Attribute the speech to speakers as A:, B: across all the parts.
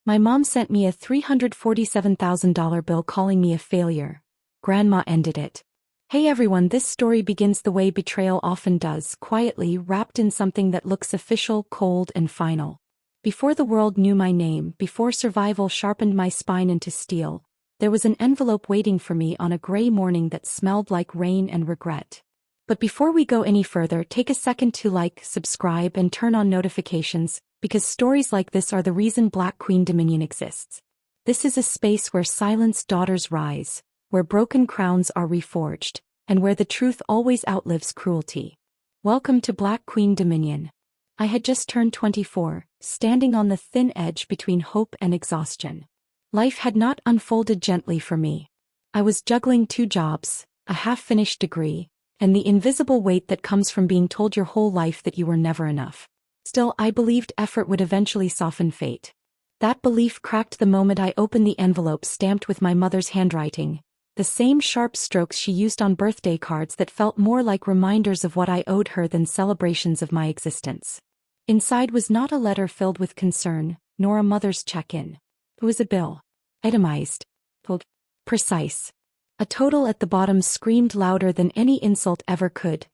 A: My mom sent me a $347,000 bill calling me a failure. Grandma ended it. Hey everyone, this story begins the way betrayal often does, quietly, wrapped in something that looks official, cold, and final. Before the world knew my name, before survival sharpened my spine into steel, there was an envelope waiting for me on a gray morning that smelled like rain and regret. But before we go any further, take a second to like, subscribe, and turn on notifications, because stories like this are the reason Black Queen Dominion exists. This is a space where silenced daughters rise, where broken crowns are reforged, and where the truth always outlives cruelty. Welcome to Black Queen Dominion. I had just turned 24, standing on the thin edge between hope and exhaustion. Life had not unfolded gently for me. I was juggling 2 jobs, a half-finished degree, and the invisible weight that comes from being told your whole life that you were never enough. Still, I believed effort would eventually soften fate. That belief cracked the moment I opened the envelope stamped with my mother's handwriting, the same sharp strokes she used on birthday cards that felt more like reminders of what I owed her than celebrations of my existence. Inside was not a letter filled with concern, nor a mother's check-in. It was a bill. Itemized. Told. Precise. A total at the bottom screamed louder than any insult ever could.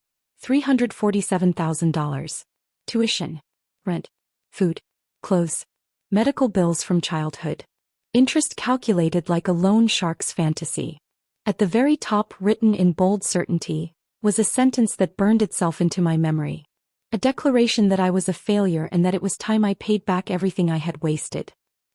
A: $347,000. Tuition. Rent. Food. Clothes. Medical bills from childhood. Interest calculated like a loan shark's fantasy. At the very top, written in bold certainty, was a sentence that burned itself into my memory. A declaration that I was a failure and that it was time I paid back everything I had wasted.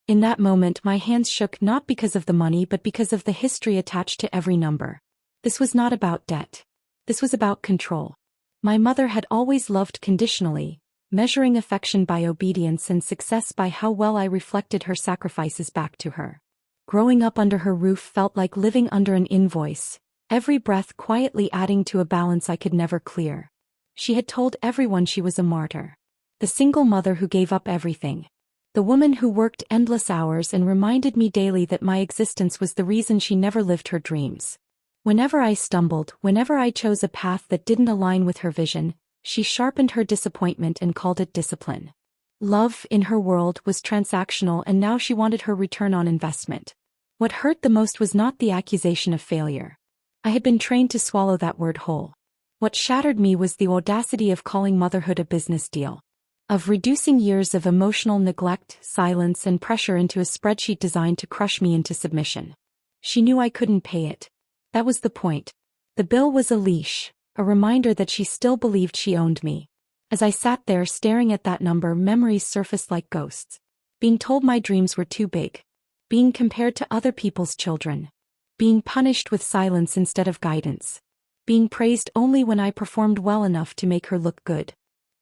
A: In that moment, my hands shook not because of the money but because of the history attached to every number. This was not about debt. This was about control. My mother had always loved conditionally, measuring affection by obedience and success by how well I reflected her sacrifices back to her. Growing up under her roof felt like living under an invoice, every breath quietly adding to a balance I could never clear. She had told everyone she was a martyr. The single mother who gave up everything. The woman who worked endless hours and reminded me daily that my existence was the reason she never lived her dreams. Whenever I stumbled, whenever I chose a path that didn't align with her vision, she sharpened her disappointment and called it discipline. Love, in her world, was transactional, and now she wanted her return on investment. What hurt the most was not the accusation of failure. I had been trained to swallow that word whole. What shattered me was the audacity of calling motherhood a business deal. Of reducing years of emotional neglect, silence, and pressure into a spreadsheet designed to crush me into submission. She knew I couldn't pay it. That was the point. The bill was a leash, a reminder that she still believed she owned me. As I sat there staring at that number, memories surfaced like ghosts. Being told my dreams were too big. Being compared to other people's children. Being punished with silence instead of guidance. Being praised only when I performed well enough to make her look good.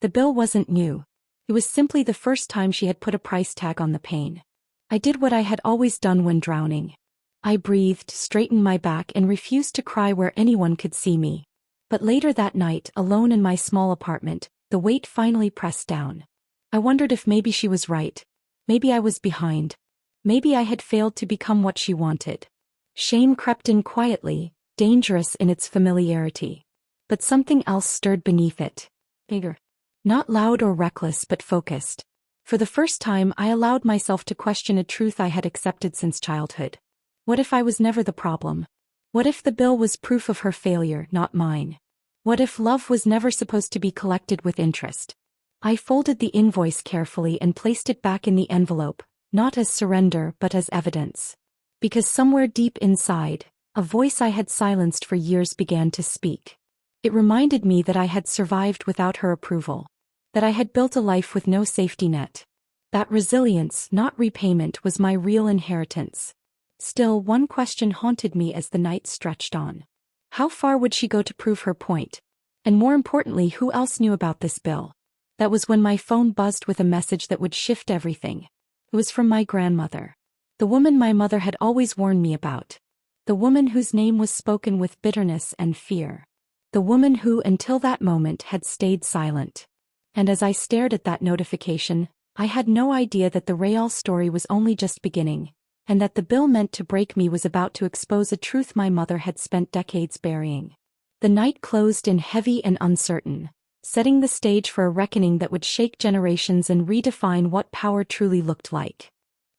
A: The bill wasn't new. It was simply the first time she had put a price tag on the pain. I did what I had always done when drowning. I breathed, straightened my back, and refused to cry where anyone could see me. But later that night, alone in my small apartment, the weight finally pressed down. I wondered if maybe she was right. Maybe I was behind. Maybe I had failed to become what she wanted. Shame crept in quietly, dangerous in its familiarity. But something else stirred beneath it. Bigger. Not loud or reckless but focused. For the first time, I allowed myself to question a truth I had accepted since childhood. What if I was never the problem? What if the bill was proof of her failure, not mine? What if love was never supposed to be collected with interest? I folded the invoice carefully and placed it back in the envelope, not as surrender but as evidence. Because somewhere deep inside, a voice I had silenced for years began to speak. It reminded me that I had survived without her approval. That I had built a life with no safety net. That resilience, not repayment, was my real inheritance. Still, one question haunted me as the night stretched on. How far would she go to prove her point? And more importantly, who else knew about this bill? That was when my phone buzzed with a message that would shift everything. It was from my grandmother. The woman my mother had always warned me about. The woman whose name was spoken with bitterness and fear. The woman who, until that moment, had stayed silent. And as I stared at that notification, I had no idea that the Rayal story was only just beginning, and that the bill meant to break me was about to expose a truth my mother had spent decades burying. The night closed in heavy and uncertain, setting the stage for a reckoning that would shake generations and redefine what power truly looked like.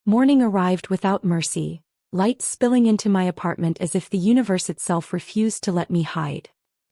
A: Morning arrived without mercy, light spilling into my apartment as if the universe itself refused to let me hide.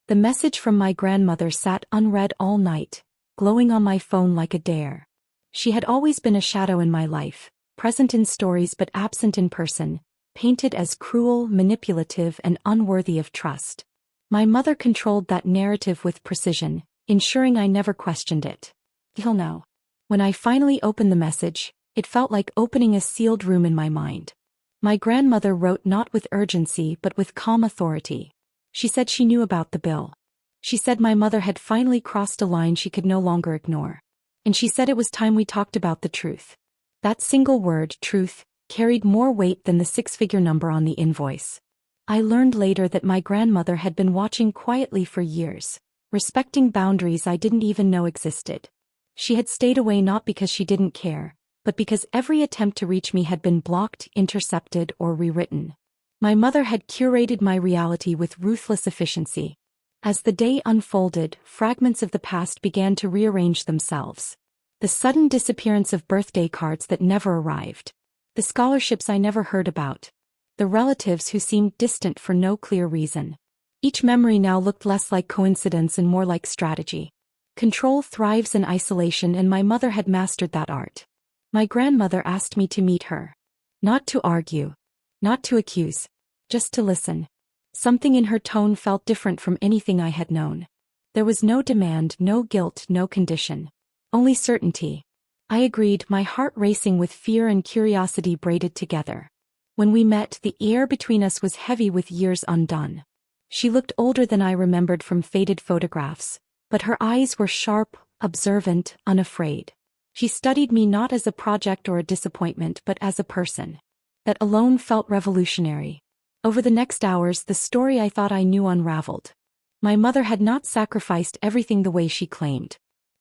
A: The message from my grandmother sat unread all night, glowing on my phone like a dare. She had always been a shadow in my life, present in stories but absent in person, painted as cruel, manipulative, and unworthy of trust. My mother controlled that narrative with precision, ensuring I never questioned it. Till now. When I finally opened the message, it felt like opening a sealed room in my mind. My grandmother wrote not with urgency but with calm authority. She said she knew about the bill. She said my mother had finally crossed a line she could no longer ignore. And she said it was time we talked about the truth. That single word, truth, carried more weight than the six-figure number on the invoice. I learned later that my grandmother had been watching quietly for years, respecting boundaries I didn't even know existed. She had stayed away not because she didn't care, but because every attempt to reach me had been blocked, intercepted, or rewritten. My mother had curated my reality with ruthless efficiency. As the day unfolded, fragments of the past began to rearrange themselves. The sudden disappearance of birthday cards that never arrived. The scholarships I never heard about. The relatives who seemed distant for no clear reason. Each memory now looked less like coincidence and more like strategy. Control thrives in isolation, and my mother had mastered that art. My grandmother asked me to meet her. Not to argue. Not to accuse. Just to listen. Something in her tone felt different from anything I had known. There was no demand, no guilt, no condition. Only certainty. I agreed, my heart racing with fear and curiosity braided together. When we met, the air between us was heavy with years undone. She looked older than I remembered from faded photographs, but her eyes were sharp, observant, unafraid. She studied me not as a project or a disappointment but as a person. That alone felt revolutionary. Over the next hours, the story I thought I knew unraveled. My mother had not sacrificed everything the way she claimed.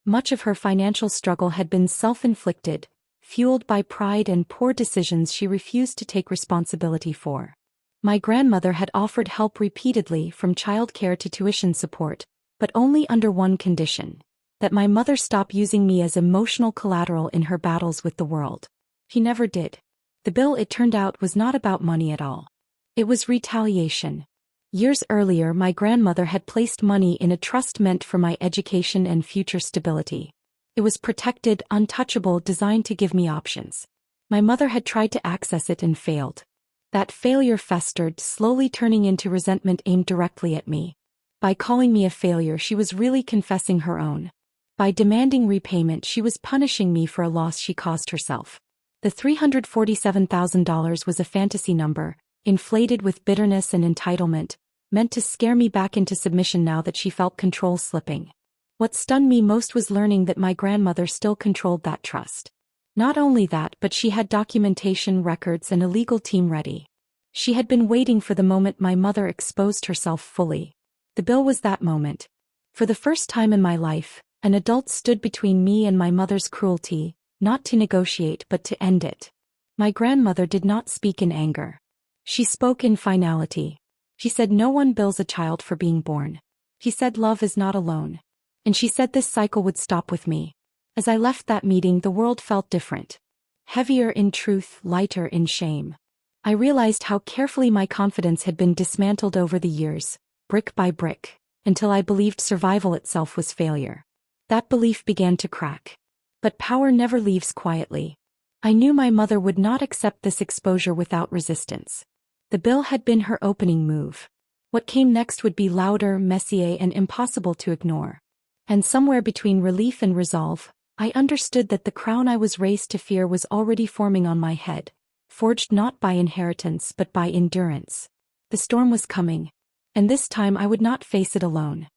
A: Much of her financial struggle had been self-inflicted, fueled by pride and poor decisions she refused to take responsibility for. My grandmother had offered help repeatedly, from childcare to tuition support, but only under one condition: that my mother stop using me as emotional collateral in her battles with the world. She never did. The bill, it turned out, was not about money at all. It was retaliation. Years earlier, my grandmother had placed money in a trust meant for my education and future stability. It was protected, untouchable, designed to give me options. My mother had tried to access it and failed. That failure festered, slowly turning into resentment aimed directly at me. By calling me a failure, she was really confessing her own. By demanding repayment, she was punishing me for a loss she caused herself. The $347,000 was a fantasy number, inflated with bitterness and entitlement, meant to scare me back into submission now that she felt control slipping. What stunned me most was learning that my grandmother still controlled that trust. Not only that, but she had documentation, records, and a legal team ready. She had been waiting for the moment my mother exposed herself fully. The bill was that moment. For the first time in my life, an adult stood between me and my mother's cruelty, not to negotiate but to end it. My grandmother did not speak in anger. She spoke in finality. She said no one bills a child for being born. She said love is not alone. And she said this cycle would stop with me. As I left that meeting, the world felt different. Heavier in truth, lighter in shame. I realized how carefully my confidence had been dismantled over the years, brick by brick, until I believed survival itself was failure. That belief began to crack. But power never leaves quietly. I knew my mother would not accept this exposure without resistance. The bill had been her opening move. What came next would be louder, messier, and impossible to ignore. And somewhere between relief and resolve, I understood that the crown I was raised to fear was already forming on my head, forged not by inheritance but by endurance. The storm was coming, and this time I would not face it alone.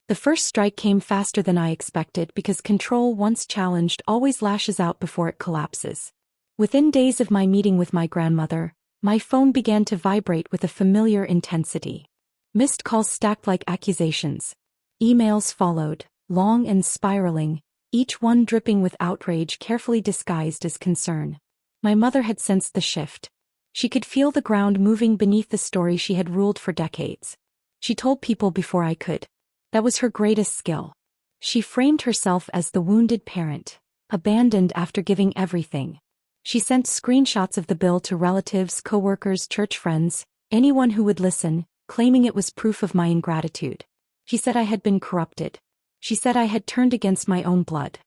A: The first strike came faster than I expected because control, once challenged, always lashes out before it collapses. Within days of my meeting with my grandmother, my phone began to vibrate with a familiar intensity. Missed calls stacked like accusations. Emails followed, long and spiraling, each one dripping with outrage carefully disguised as concern. My mother had sensed the shift. She could feel the ground moving beneath the story she had ruled for decades. She told people before I could. That was her greatest skill. She framed herself as the wounded parent, abandoned after giving everything. She sent screenshots of the bill to relatives, coworkers, church friends, anyone who would listen, claiming it was proof of my ingratitude. She said I had been corrupted. She said I had turned against my own blood.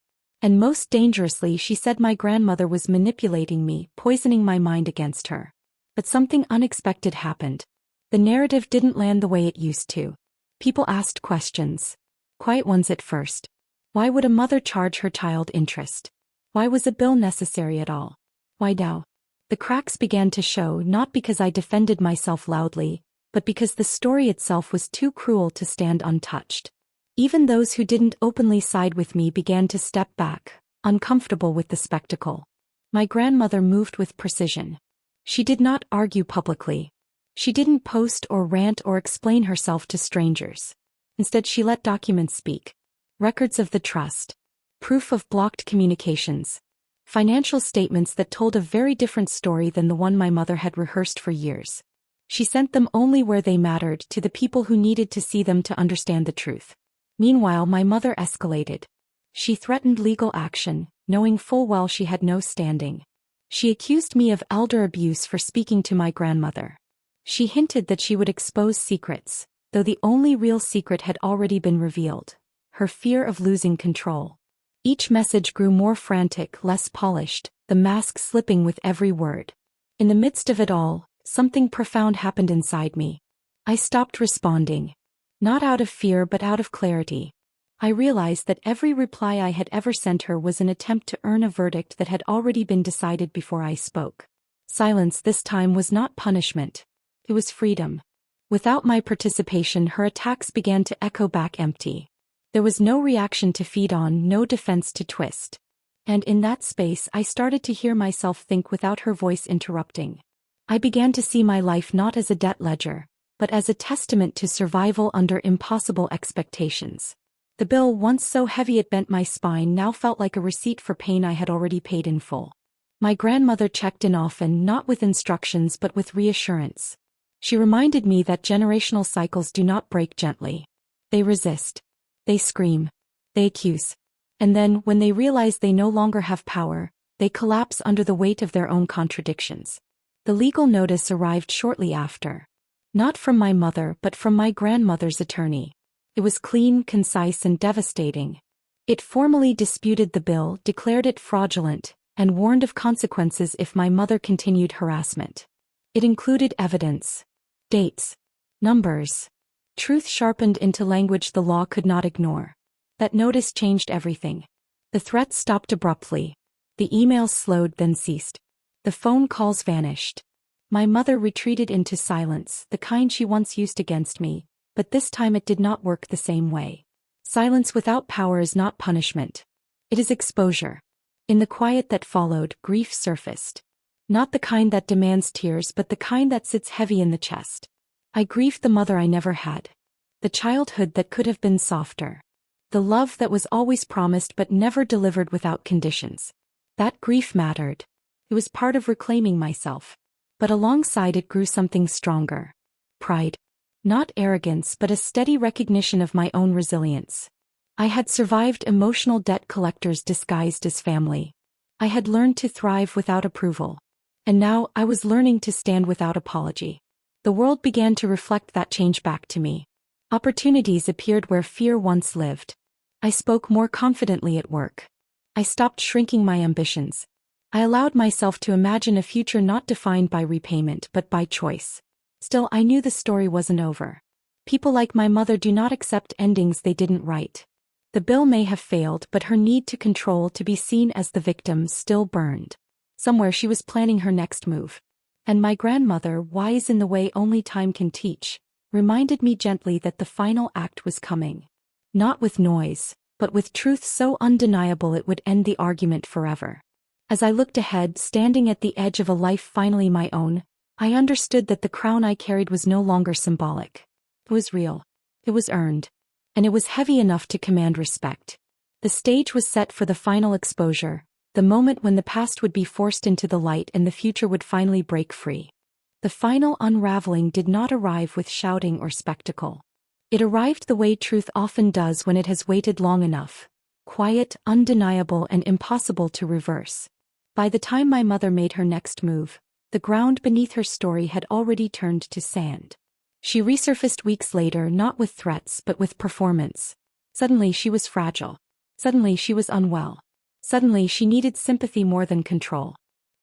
A: And most dangerously, she said my grandmother was manipulating me, poisoning my mind against her. But something unexpected happened. The narrative didn't land the way it used to. People asked questions. Quiet ones at first. Why would a mother charge her child interest? Why was a bill necessary at all? Why now? The cracks began to show, not because I defended myself loudly, but because the story itself was too cruel to stand untouched. Even those who didn't openly side with me began to step back, uncomfortable with the spectacle. My grandmother moved with precision. She did not argue publicly. She didn't post or rant or explain herself to strangers. Instead, she let documents speak. Records of the trust. Proof of blocked communications. Financial statements that told a very different story than the one my mother had rehearsed for years. She sent them only where they mattered, to the people who needed to see them to understand the truth. Meanwhile, my mother escalated. She threatened legal action, knowing full well she had no standing. She accused me of elder abuse for speaking to my grandmother. She hinted that she would expose secrets, though the only real secret had already been revealed: her fear of losing control. Each message grew more frantic, less polished, the mask slipping with every word. In the midst of it all, something profound happened inside me. I stopped responding. Not out of fear but out of clarity. I realized that every reply I had ever sent her was an attempt to earn a verdict that had already been decided before I spoke. Silence this time was not punishment. It was freedom. Without my participation, her attacks began to echo back empty. There was no reaction to feed on, no defense to twist. And in that space, I started to hear myself think without her voice interrupting. I began to see my life not as a debt ledger, but as a testament to survival under impossible expectations. The bill, once so heavy it bent my spine, now felt like a receipt for pain I had already paid in full. My grandmother checked in often, not with instructions but with reassurance. She reminded me that generational cycles do not break gently. They resist. They scream. They accuse. And then, when they realize they no longer have power, they collapse under the weight of their own contradictions. The legal notice arrived shortly after. Not from my mother but from my grandmother's attorney. It was clean, concise, and devastating. It formally disputed the bill, declared it fraudulent, and warned of consequences if my mother continued harassment. It included evidence. Dates. Numbers. Truth sharpened into language the law could not ignore. That notice changed everything. The threats stopped abruptly. The emails slowed, then ceased. The phone calls vanished. My mother retreated into silence, the kind she once used against me, but this time it did not work the same way. Silence without power is not punishment. It is exposure. In the quiet that followed, grief surfaced. Not the kind that demands tears but the kind that sits heavy in the chest. I grieved the mother I never had. The childhood that could have been softer. The love that was always promised but never delivered without conditions. That grief mattered. It was part of reclaiming myself. But alongside it grew something stronger. Pride. Not arrogance but a steady recognition of my own resilience. I had survived emotional debt collectors disguised as family. I had learned to thrive without approval. And now I was learning to stand without apology. The world began to reflect that change back to me. Opportunities appeared where fear once lived. I spoke more confidently at work. I stopped shrinking my ambitions. I allowed myself to imagine a future not defined by repayment but by choice. Still, I knew the story wasn't over. People like my mother do not accept endings they didn't write. The bill may have failed, but her need to control, to be seen as the victim, still burned. Somewhere she was planning her next move. And my grandmother, wise in the way only time can teach, reminded me gently that the final act was coming. Not with noise, but with truth so undeniable it would end the argument forever. As I looked ahead, standing at the edge of a life finally my own, I understood that the crown I carried was no longer symbolic. It was real. It was earned. And it was heavy enough to command respect. The stage was set for the final exposure, the moment when the past would be forced into the light and the future would finally break free. The final unraveling did not arrive with shouting or spectacle. It arrived the way truth often does when it has waited long enough. Quiet, undeniable, and impossible to reverse. By the time my mother made her next move, the ground beneath her story had already turned to sand. She resurfaced weeks later not with threats but with performance. Suddenly she was fragile. Suddenly she was unwell. Suddenly she needed sympathy more than control.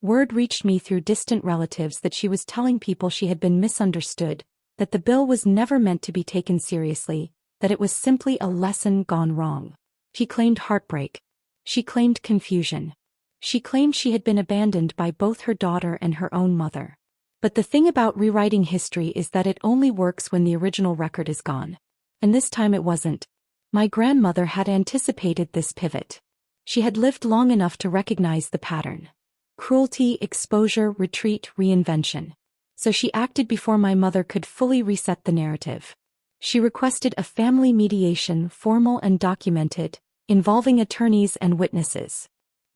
A: Word reached me through distant relatives that she was telling people she had been misunderstood, that the bill was never meant to be taken seriously, that it was simply a lesson gone wrong. She claimed heartbreak. She claimed confusion. She claimed she had been abandoned by both her daughter and her own mother. But the thing about rewriting history is that it only works when the original record is gone. And this time it wasn't. My grandmother had anticipated this pivot. She had lived long enough to recognize the pattern. Cruelty, exposure, retreat, reinvention. So she acted before my mother could fully reset the narrative. She requested a family mediation, formal and documented, involving attorneys and witnesses.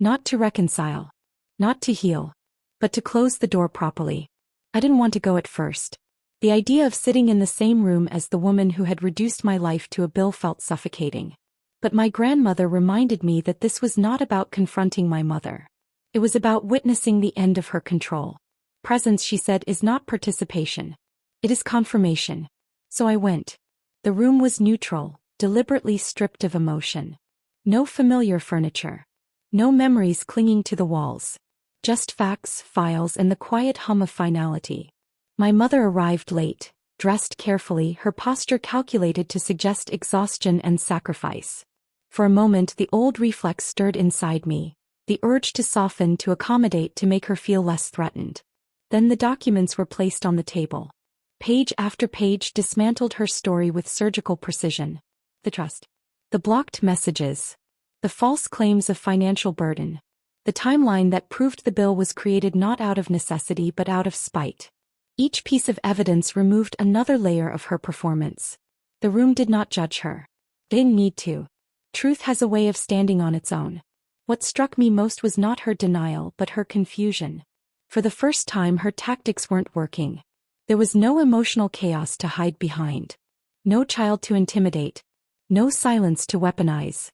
A: Not to reconcile. Not to heal. But to close the door properly. I didn't want to go at first. The idea of sitting in the same room as the woman who had reduced my life to a bill felt suffocating. But my grandmother reminded me that this was not about confronting my mother. It was about witnessing the end of her control. Presence, she said, is not participation. It is confirmation. So I went. The room was neutral, deliberately stripped of emotion. No familiar furniture. No memories clinging to the walls. Just facts, files, and the quiet hum of finality. My mother arrived late, dressed carefully, her posture calculated to suggest exhaustion and sacrifice. For a moment the old reflex stirred inside me, the urge to soften, to accommodate, to make her feel less threatened. Then the documents were placed on the table. Page after page dismantled her story with surgical precision. The trust. The blocked messages. The false claims of financial burden. The timeline that proved the bill was created not out of necessity but out of spite. Each piece of evidence removed another layer of her performance. The room did not judge her. They didn't need to. Truth has a way of standing on its own. What struck me most was not her denial but her confusion. For the first time her tactics weren't working. There was no emotional chaos to hide behind. No child to intimidate. No silence to weaponize.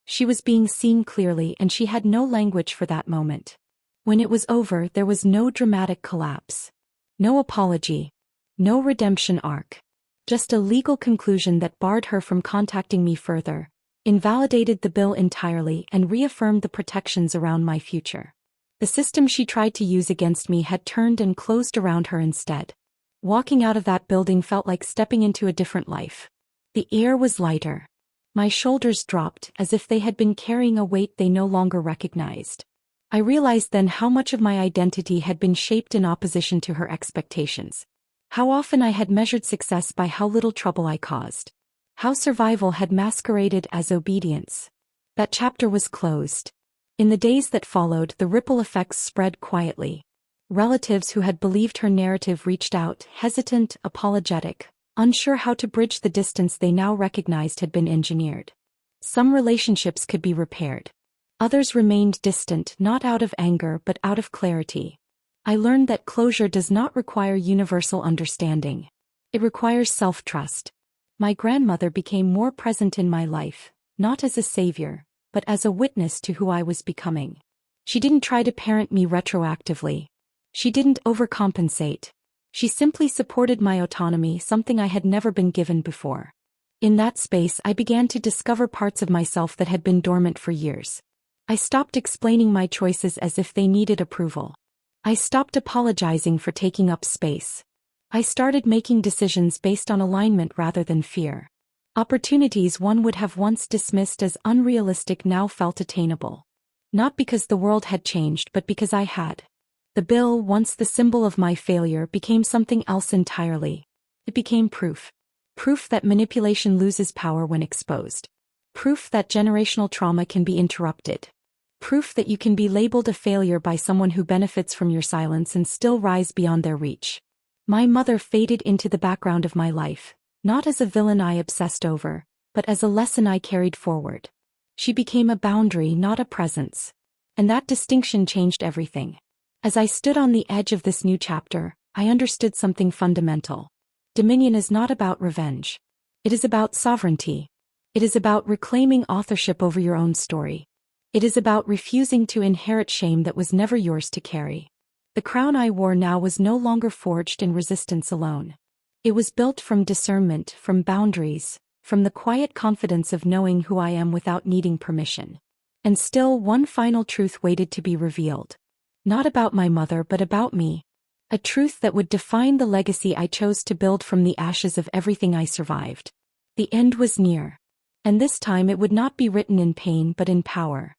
A: She was being seen clearly and she had no language for that moment. When it was over there was no dramatic collapse. No apology. No redemption arc. Just a legal conclusion that barred her from contacting me further, invalidated the bill entirely, and reaffirmed the protections around my future. The system she tried to use against me had turned and closed around her instead. Walking out of that building felt like stepping into a different life. The air was lighter. My shoulders dropped as if they had been carrying a weight they no longer recognized. I realized then how much of my identity had been shaped in opposition to her expectations. How often I had measured success by how little trouble I caused. How survival had masqueraded as obedience. That chapter was closed. In the days that followed, the ripple effects spread quietly. Relatives who had believed her narrative reached out, hesitant, apologetic, unsure how to bridge the distance they now recognized had been engineered. Some relationships could be repaired. Others remained distant, not out of anger but out of clarity. I learned that closure does not require universal understanding. It requires self-trust. My grandmother became more present in my life, not as a savior, but as a witness to who I was becoming. She didn't try to parent me retroactively. She didn't overcompensate. She simply supported my autonomy, something I had never been given before. In that space I began to discover parts of myself that had been dormant for years. I stopped explaining my choices as if they needed approval. I stopped apologizing for taking up space. I started making decisions based on alignment rather than fear. Opportunities one would have once dismissed as unrealistic now felt attainable. Not because the world had changed but because I had. The bill, once the symbol of my failure, became something else entirely. It became proof. Proof that manipulation loses power when exposed. Proof that generational trauma can be interrupted. Proof that you can be labeled a failure by someone who benefits from your silence and still rise beyond their reach. My mother faded into the background of my life, not as a villain I obsessed over, but as a lesson I carried forward. She became a boundary, not a presence. And that distinction changed everything. As I stood on the edge of this new chapter, I understood something fundamental. Dominion is not about revenge. It is about sovereignty. It is about reclaiming authorship over your own story. It is about refusing to inherit shame that was never yours to carry. The crown I wore now was no longer forged in resistance alone. It was built from discernment, from boundaries, from the quiet confidence of knowing who I am without needing permission. And still, one final truth waited to be revealed. Not about my mother, but about me. A truth that would define the legacy I chose to build from the ashes of everything I survived. The end was near. And this time it would not be written in pain but in power.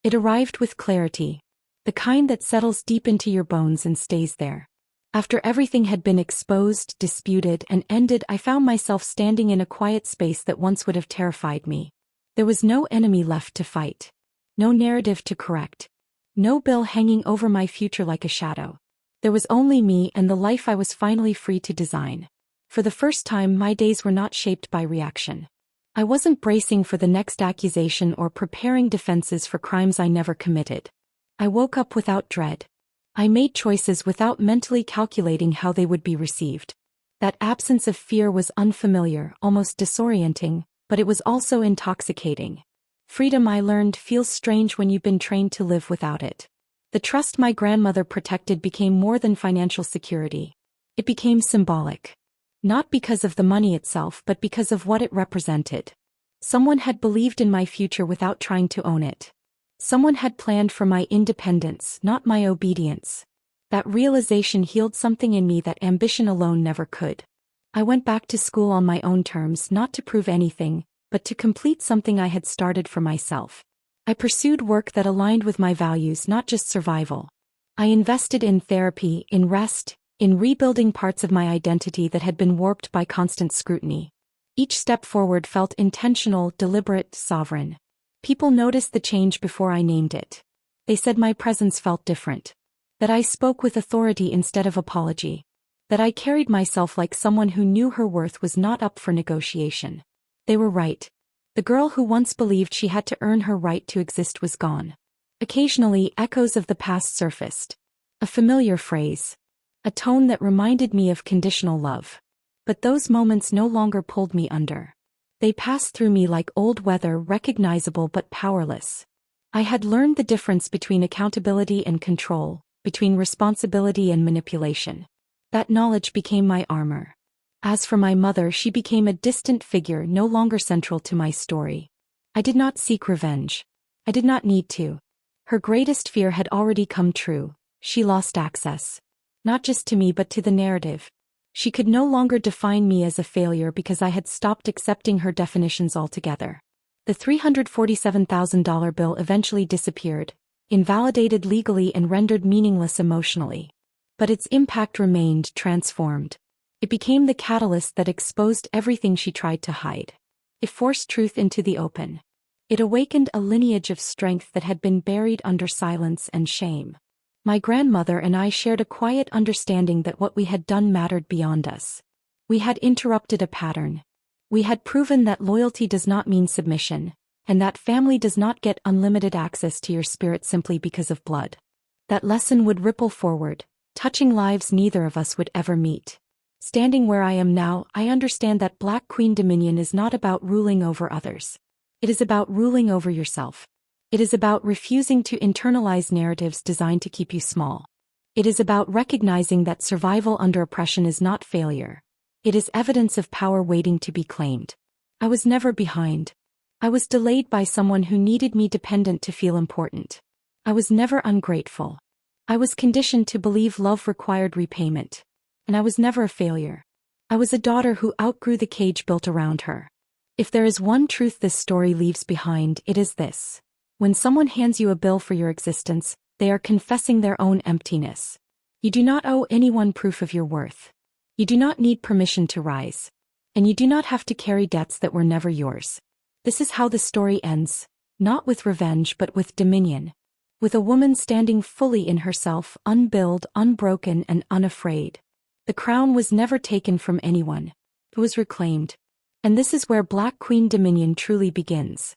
A: It arrived with clarity. The kind that settles deep into your bones and stays there. After everything had been exposed, disputed, and ended, I found myself standing in a quiet space that once would have terrified me. There was no enemy left to fight. No narrative to correct. No bill hanging over my future like a shadow. There was only me and the life I was finally free to design. For the first time, my days were not shaped by reaction. I wasn't bracing for the next accusation or preparing defenses for crimes I never committed. I woke up without dread. I made choices without mentally calculating how they would be received. That absence of fear was unfamiliar, almost disorienting, but it was also intoxicating. Freedom, I learned, feels strange when you've been trained to live without it. The trust my grandmother protected became more than financial security. It became symbolic. Not because of the money itself, but because of what it represented. Someone had believed in my future without trying to own it. Someone had planned for my independence, not my obedience. That realization healed something in me that ambition alone never could. I went back to school on my own terms, not to prove anything, but to complete something I had started for myself. I pursued work that aligned with my values, not just survival. I invested in therapy, in rest, in rebuilding parts of my identity that had been warped by constant scrutiny. Each step forward felt intentional, deliberate, sovereign. People noticed the change before I named it. They said my presence felt different. That I spoke with authority instead of apology. That I carried myself like someone who knew her worth was not up for negotiation. They were right. The girl who once believed she had to earn her right to exist was gone. Occasionally, echoes of the past surfaced. A familiar phrase. A tone that reminded me of conditional love. But those moments no longer pulled me under. They passed through me like old weather, recognizable but powerless. I had learned the difference between accountability and control, between responsibility and manipulation. That knowledge became my armor. As for my mother, she became a distant figure, no longer central to my story. I did not seek revenge. I did not need to. Her greatest fear had already come true. She lost access. Not just to me but to the narrative. She could no longer define me as a failure because I had stopped accepting her definitions altogether. The $347,000 bill eventually disappeared, invalidated legally and rendered meaningless emotionally. But its impact remained, transformed. It became the catalyst that exposed everything she tried to hide. It forced truth into the open. It awakened a lineage of strength that had been buried under silence and shame. My grandmother and I shared a quiet understanding that what we had done mattered beyond us. We had interrupted a pattern. We had proven that loyalty does not mean submission, and that family does not get unlimited access to your spirit simply because of blood. That lesson would ripple forward, touching lives neither of us would ever meet. Standing where I am now, I understand that Black Queen Dominion is not about ruling over others. It is about ruling over yourself. It is about refusing to internalize narratives designed to keep you small. It is about recognizing that survival under oppression is not failure. It is evidence of power waiting to be claimed. I was never behind. I was delayed by someone who needed me dependent to feel important. I was never ungrateful. I was conditioned to believe love required repayment. And I was never a failure. I was a daughter who outgrew the cage built around her. If there is one truth this story leaves behind, it is this. When someone hands you a bill for your existence, they are confessing their own emptiness. You do not owe anyone proof of your worth. You do not need permission to rise. And you do not have to carry debts that were never yours. This is how the story ends, not with revenge but with dominion. With a woman standing fully in herself, unbilled, unbroken, and unafraid. The crown was never taken from anyone. It was reclaimed. And this is where Black Queen Dominion truly begins.